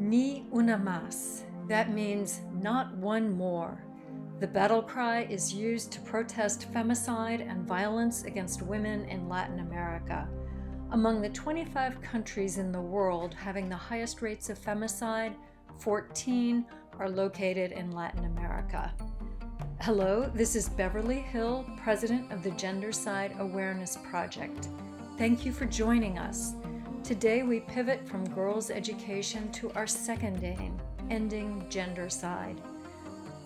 Ni una más. That means not one more. The battle cry is used to protest femicide and violence against women in Latin America. Among the 25 countries in the world having the highest rates of femicide, 14 are located in Latin America. Hello, this is Beverly Hill, president of the Gendercide Awareness Project. Thank you for joining us. Today we pivot from girls' education to our second aim, ending gendercide.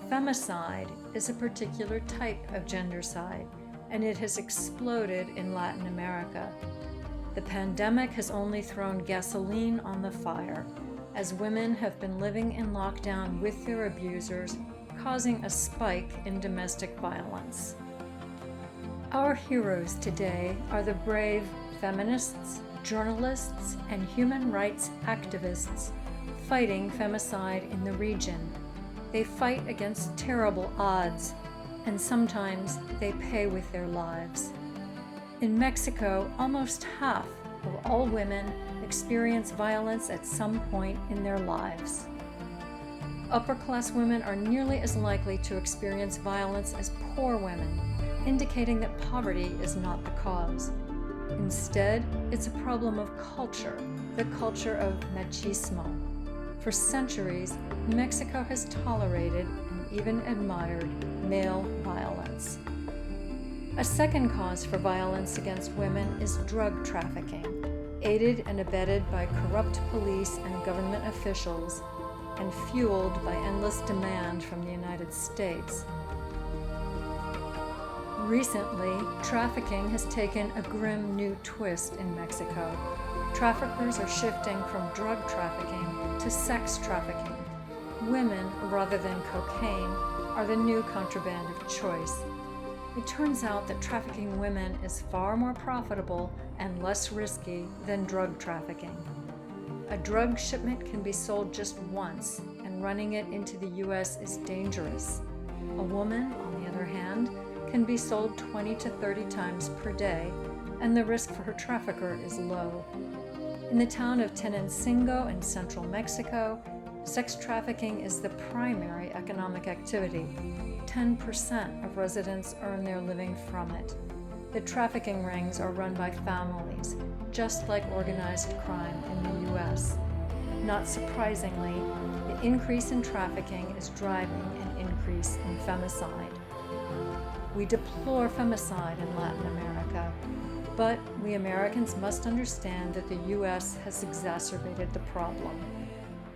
Femicide is a particular type of gendercide, and it has exploded in Latin America. The pandemic has only thrown gasoline on the fire, as women have been living in lockdown with their abusers, causing a spike in domestic violence. Our heroes today are the brave feminists, journalists, and human rights activists fighting femicide in the region. They fight against terrible odds, and sometimes they pay with their lives. In Mexico, almost half of all women experience violence at some point in their lives. Upper-class women are nearly as likely to experience violence as poor women, indicating that poverty is not the cause. Instead, it's a problem of culture, the culture of machismo. For centuries, Mexico has tolerated and even admired male violence. A second cause for violence against women is drug trafficking, aided and abetted by corrupt police and government officials, and fueled by endless demand from the United States. Recently, trafficking has taken a grim new twist in Mexico. Traffickers are shifting from drug trafficking to sex trafficking. Women, rather than cocaine, are the new contraband of choice. It turns out that trafficking women is far more profitable and less risky than drug trafficking. A drug shipment can be sold just once, and running it into the U.S. is dangerous. A woman, on the other hand, can be sold 20 to 30 times per day, and the risk for her trafficker is low. In the town of Tenancingo in central Mexico, sex trafficking is the primary economic activity. 10% of residents earn their living from it. The trafficking rings are run by families, just like organized crime in the U.S. Not surprisingly, the increase in trafficking is driving an increase in femicide. We deplore femicide in Latin America, but we Americans must understand that the U.S. has exacerbated the problem.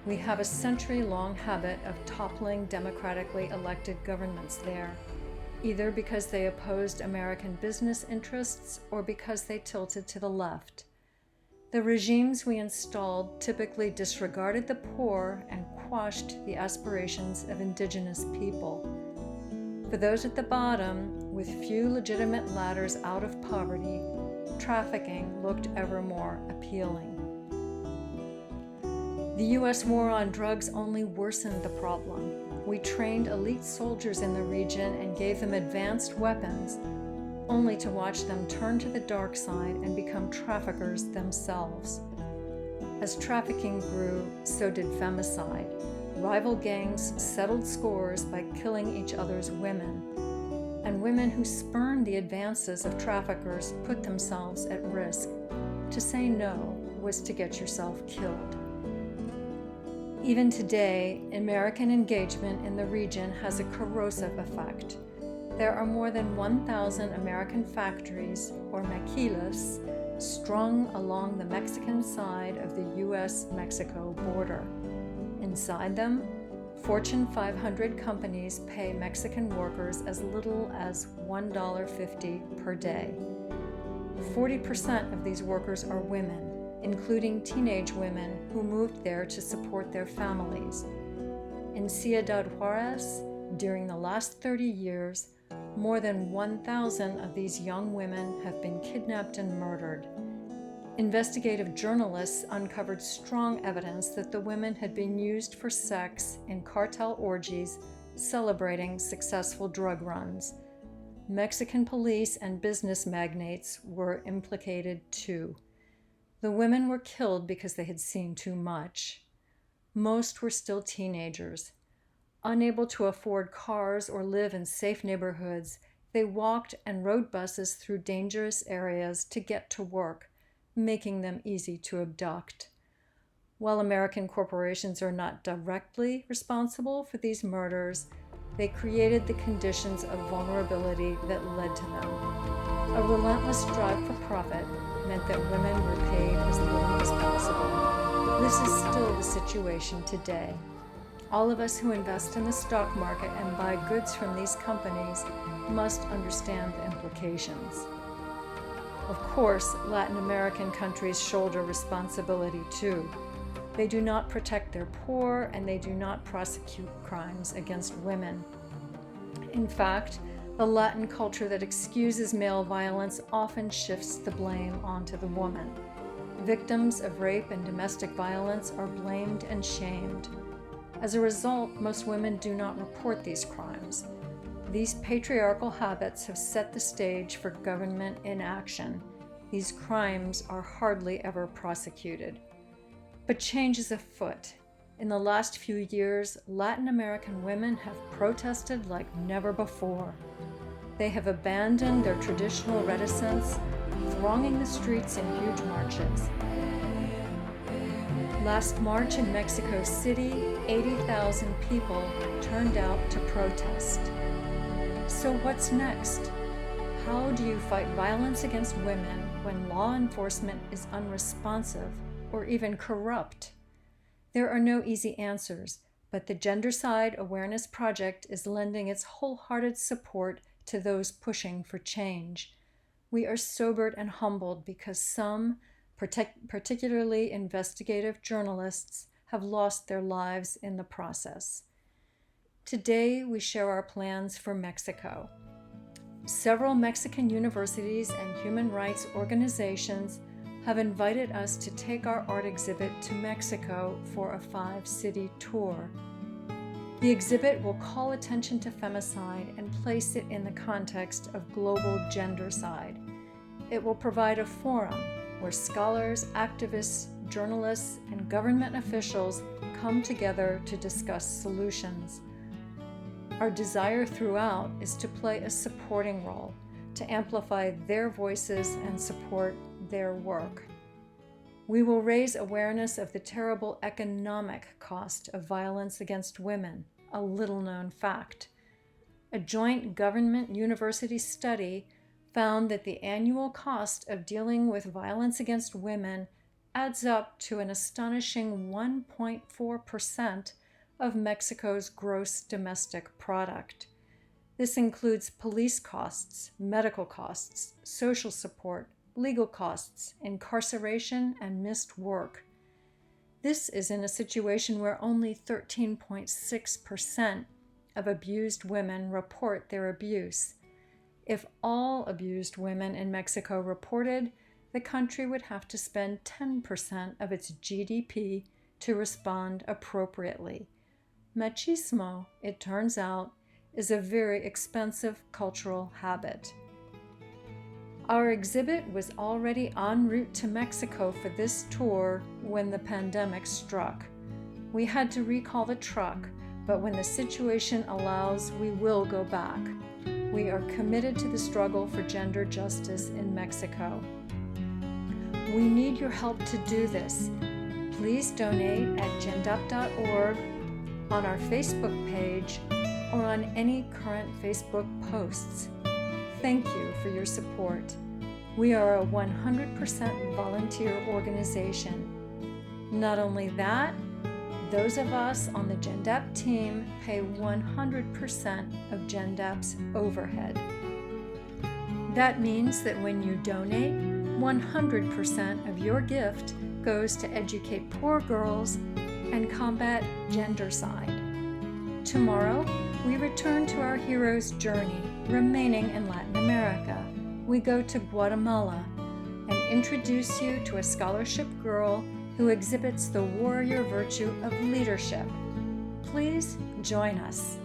We have a century-long habit of toppling democratically elected governments there, either because they opposed American business interests or because they tilted to the left. The regimes we installed typically disregarded the poor and quashed the aspirations of indigenous people. For those at the bottom, with few legitimate ladders out of poverty, trafficking looked ever more appealing. The U.S. war on drugs only worsened the problem. We trained elite soldiers in the region and gave them advanced weapons, only to watch them turn to the dark side and become traffickers themselves. As trafficking grew, so did femicide. Rival gangs settled scores by killing each other's women, and women who spurned the advances of traffickers put themselves at risk. To say no was to get yourself killed. Even today, American engagement in the region has a corrosive effect. There are more than 1,000 American factories, or maquilas, strung along the Mexican side of the U.S.-Mexico border. Inside them, Fortune 500 companies pay Mexican workers as little as $1.50 per day. 40% of these workers are women, including teenage women who moved there to support their families. In Ciudad Juarez, during the last 30 years, more than 1,000 of these young women have been kidnapped and murdered. Investigative journalists uncovered strong evidence that the women had been used for sex in cartel orgies celebrating successful drug runs. Mexican police and business magnates were implicated too. The women were killed because they had seen too much. Most were still teenagers. Unable to afford cars or live in safe neighborhoods, they walked and rode buses through dangerous areas to get to work, making them easy to abduct. While American corporations are not directly responsible for these murders, they created the conditions of vulnerability that led to them. A relentless drive for profit meant that women were paid as little as possible. This is still the situation today. All of us who invest in the stock market and buy goods from these companies must understand the implications. Of course, Latin American countries shoulder responsibility too. They do not protect their poor, and they do not prosecute crimes against women. In fact, the Latin culture that excuses male violence often shifts the blame onto the woman. Victims of rape and domestic violence are blamed and shamed. As a result, most women do not report these crimes. These patriarchal habits have set the stage for government inaction. These crimes are hardly ever prosecuted. But change is afoot. In the last few years, Latin American women have protested like never before. They have abandoned their traditional reticence, thronging the streets in huge marches. Last March in Mexico City, 80,000 people turned out to protest. So what's next? How do you fight violence against women when law enforcement is unresponsive or even corrupt? There are no easy answers, but the Gendercide Awareness Project is lending its wholehearted support to those pushing for change. We are sobered and humbled because some, particularly investigative journalists, have lost their lives in the process. Today, we share our plans for Mexico. Several Mexican universities and human rights organizations have invited us to take our art exhibit to Mexico for a 5-city tour. The exhibit will call attention to femicide and place it in the context of global gendercide. It will provide a forum where scholars, activists, journalists, and government officials come together to discuss solutions. Our desire throughout is to play a supporting role, to amplify their voices and support their work. We will raise awareness of the terrible economic cost of violence against women, a little-known fact. A joint government-university study found that the annual cost of dealing with violence against women adds up to an astonishing 1.4% of Mexico's gross domestic product. This includes police costs, medical costs, social support, legal costs, incarceration, and missed work. This is in a situation where only 13.6% of abused women report their abuse. If all abused women in Mexico reported, the country would have to spend 10% of its GDP to respond appropriately. Machismo, it turns out, is a very expensive cultural habit. Our exhibit was already en route to Mexico for this tour when the pandemic struck. We had to recall the truck, but when the situation allows, we will go back. We are committed to the struggle for gender justice in Mexico. We need your help to do this. Please donate at gendap.org, on our Facebook page, or on any current Facebook posts. Thank you for your support. We are a 100% volunteer organization. Not only that, those of us on the Gendap team pay 100% of Gendap's overhead. That means that when you donate, 100% of your gift goes to educate poor girls and combat gendercide. Tomorrow, we return to our hero's journey, remaining in Latin America. We go to Guatemala and introduce you to a scholarship girl who exhibits the warrior virtue of leadership. Please join us.